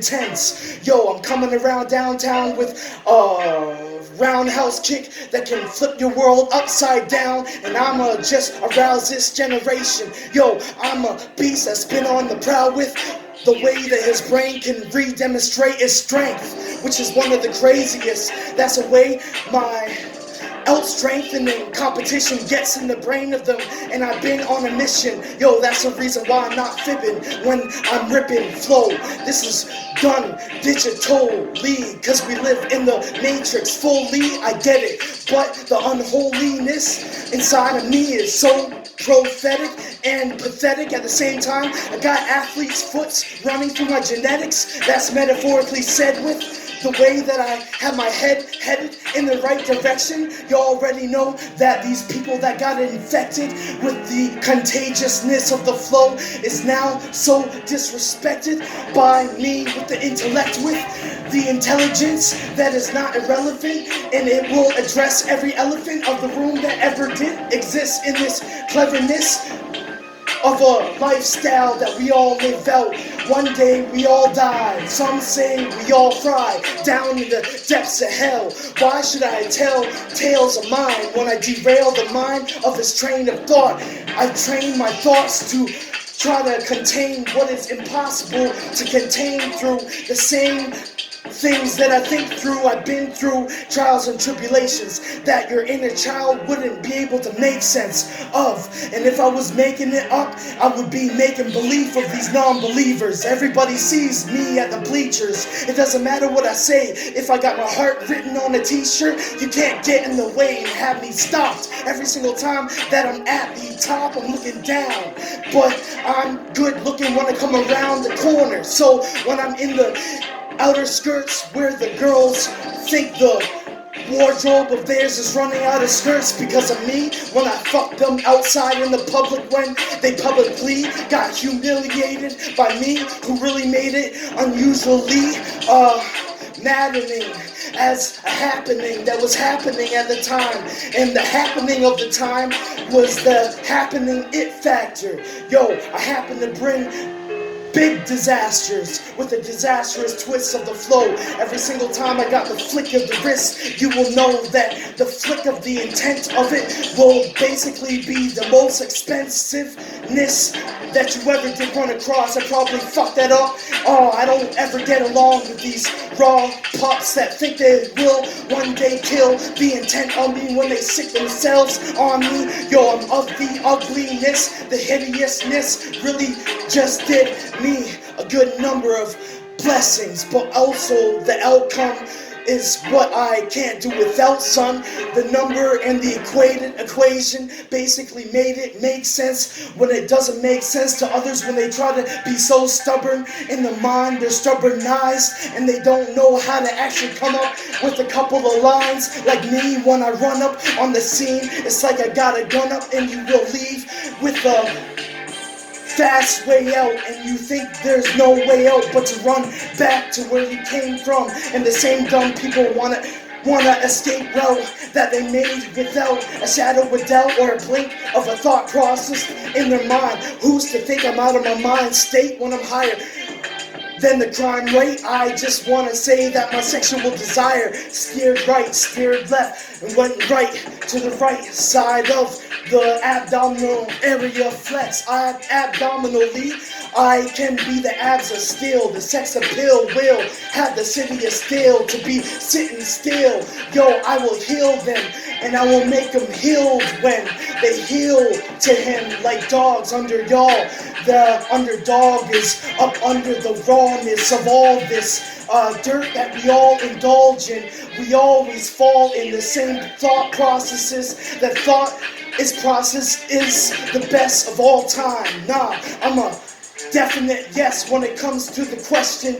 intense. Yo, I'm coming around downtown with a roundhouse kick that can flip your world upside down, and I'ma just arouse this generation. Yo, I'm a beast that's been on the prowl with the way that his brain can re-demonstrate his strength, which is one of the craziest. That's a way my out-strengthening competition gets in the brain of them, and I've been on a mission. Yo, that's the reason why I'm not fibbing when I'm ripping flow. This is done digitally, cause we live in the matrix fully. I get it, but the unholiness inside of me is so prophetic and pathetic at the same time. I got athlete's foots running through my genetics. That's metaphorically said with the way that I have my head headed in the right direction. You already know that these people that got infected with the contagiousness of the flow is now so disrespected by me with the intellect, with the intelligence that is not irrelevant, and it will address every elephant of the room that ever did exist in this cleverness of a lifestyle that we all live out. One day we all die, some say we all fry down in the depths of hell. Why should I tell tales of mine when I derail the mind of this train of thought? I train my thoughts to try to contain what is impossible to contain through the same things that I think through. I've been through trials and tribulations that your inner child wouldn't be able to make sense of. And if I was making it up, I would be making belief of these non-believers. Everybody sees me at the bleachers. It doesn't matter what I say. If I got my heart written on a t-shirt, you can't get in the way and have me stopped. Every single time that I'm at the top, I'm looking down. But I'm good looking when I come around the corner. So when I'm in the outer skirts where the girls think the wardrobe of theirs is running out of skirts because of me, when I fuck them outside in the public when they publicly got humiliated by me, who really made it unusually maddening as a happening that was happening at the time. And the happening of the time was the happening it factor. Yo, I happen to bring big disasters with the disastrous twists of the flow. Every single time I got the flick of the wrist, you will know that the flick of the intent of it will basically be the most expensiveness that you ever did run across. I probably fucked that up. Oh, I don't ever get along with these raw pups that think they will one day kill the intent on me when they sick themselves on me. Yo, I'm of the ugliness, the hideousness really just did me a good number of blessings, but also the outcome is what I can't do without, son. The number and the equation basically made it make sense when it doesn't make sense to others, when they try to be so stubborn in the mind. They're stubbornized and they don't know how to actually come up with a couple of lines. Like me, when I run up on the scene, it's like I got a gun up and you will leave with a fast way out, and you think there's no way out but to run back to where you came from. And the same dumb people wanna escape route that they made without a shadow of doubt or a blink of a thought process in their mind. Who's to think I'm out of my mind state when I'm higher than the crime rate? I just want to say that my sexual desire steered right, steered left, and went right to the right side of the abdominal area flex. Abdominally, I can be the abs of steel. The sex appeal will have the city of steel to be sitting still. Yo, I will heal them, and I will make them healed when they heal to him like dogs under y'all. The underdog is up under the rawness of all this dirt that we all indulge in. We always fall in the same thought processes. That thought process is the best of all time. Nah, I'm a definite yes when it comes to the question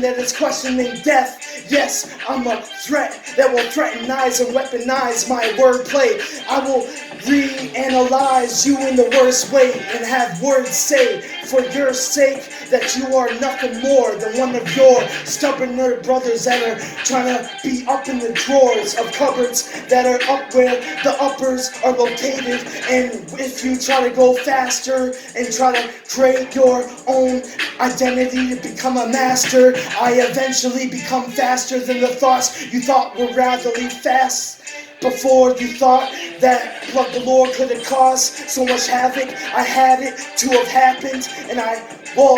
that is questioning death. Yes, I'm a threat that will threatenize and weaponize my wordplay. I will reanalyze you in the worst way and have words say for your sake that you are nothing more than one of your stubborn nerd brothers that are trying to be up in the drawers of cupboards that are up where the uppers are located. And if you try to go faster and try to create your own identity to become a master, I eventually become faster than the thoughts you thought were ratherly fast. Before you thought that Plug the Lord could have caused so much havoc, I had it to have happened, and I will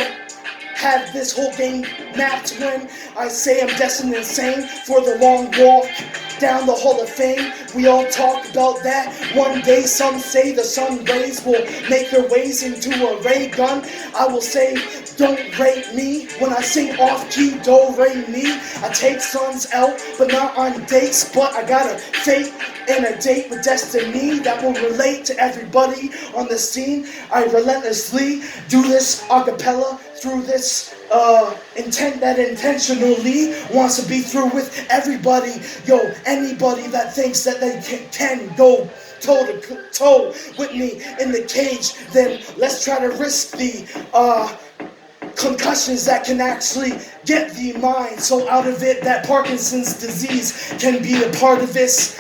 have this whole game mapped when I say I'm destined insane for the long walk down the Hall of Fame. We all talk about that. One day some say the sun rays will make their ways into a ray gun. I will say, don't rate me when I sing off-key, do, re, mi. I take sons out, but not on dates. But I got a fate and a date with destiny that will relate to everybody on the scene. I relentlessly do this a cappella through this intent that intentionally wants to be through with everybody. Yo, anybody that thinks that they can go toe to toe with me in the cage, then let's try to risk the concussions that can actually get the mind so out of it that Parkinson's disease can be a part of this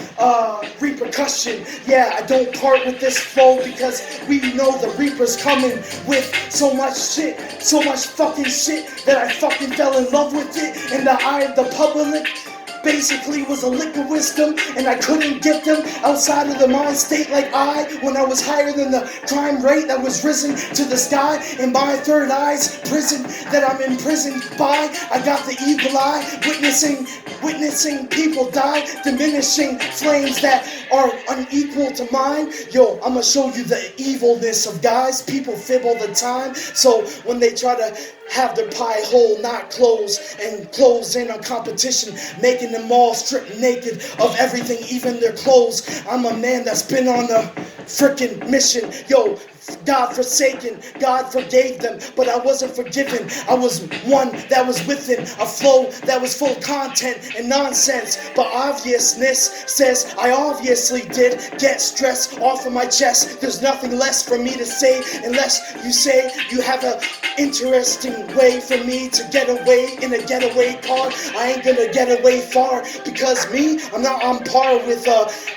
repercussion. Yeah, I don't part with this flow because we know the Reaper's coming with so much shit, so much fucking shit that I fucking fell in love with it in the eye of the public. Basically was a lick of wisdom, and I couldn't get them outside of the mind state like when I was higher than the crime rate that was risen to the sky. In my third eye's prison that I'm imprisoned by, I got the eagle eye, witnessing people die, diminishing flames that are unequal to mine. Yo, I'ma show you the evilness of guys. People fib all the time, so when they try to have their pie hole not close and close in on competition, making them all strip naked of everything, even their clothes. I'm a man that's been on a frickin' mission. Yo, God forsaken, God forgave them, but I wasn't forgiven. I was one that was within a flow that was full of content and nonsense. But obviousness says I obviously did get stress off of my chest. There's nothing less for me to say unless you say you have a interesting way for me to get away in a getaway car. I ain't gonna get away far because me, I'm not on par with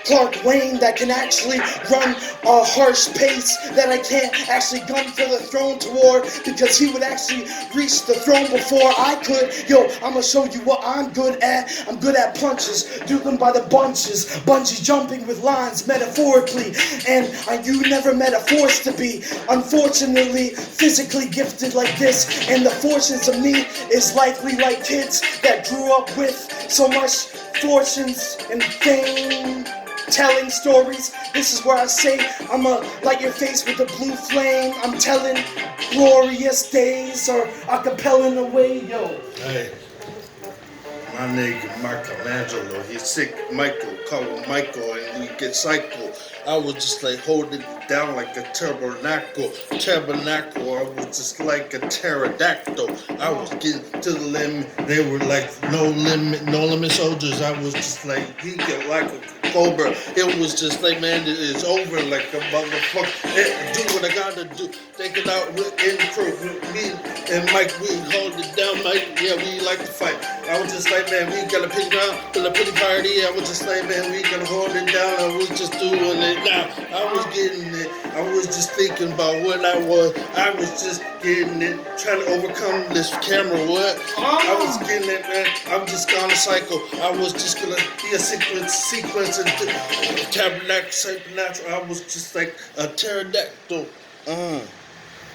Clark Wayne that can actually run a harsh pace that I can't actually gun for the throne toward, because he would actually reach the throne before I could. Yo, I'ma show you what I'm good at. I'm good at punches, do them by the bunches, bungee jumping with lines metaphorically, and you never met a force to be. Unfortunately, physically gifted like this, and the fortunes of me is likely like kids that grew up with so much fortunes and fame, telling stories. This is where I say I'ma light your face with a blue flame. I'm telling glorious days or acapella away, yo. Hey, my nigga Michelangelo, he's sick. Michael, call him Michael, and we get psycho. I was just like holding it down like a tabernacle. I was just like a pterodactyl. I was getting to the limit. They were like no limit soldiers. I was just like, he get like a cobra. It was just like, man, it is over like a motherfucker. Do what I gotta do. Take it out with in the crew. Me and Mike, we hold it down, Mike. Yeah, we like to fight. I was just like, man, we got a pity ground for the pity party. I was just like, man, we gonna hold it down. I was just doing it. Now I was getting it. I was just thinking about what I was. I was just getting it, trying to overcome this camera. What? I was getting it, man. I'm just on a cycle. I was just gonna be a sequence of tabernacle, supernatural. I was just like a pterodactyl.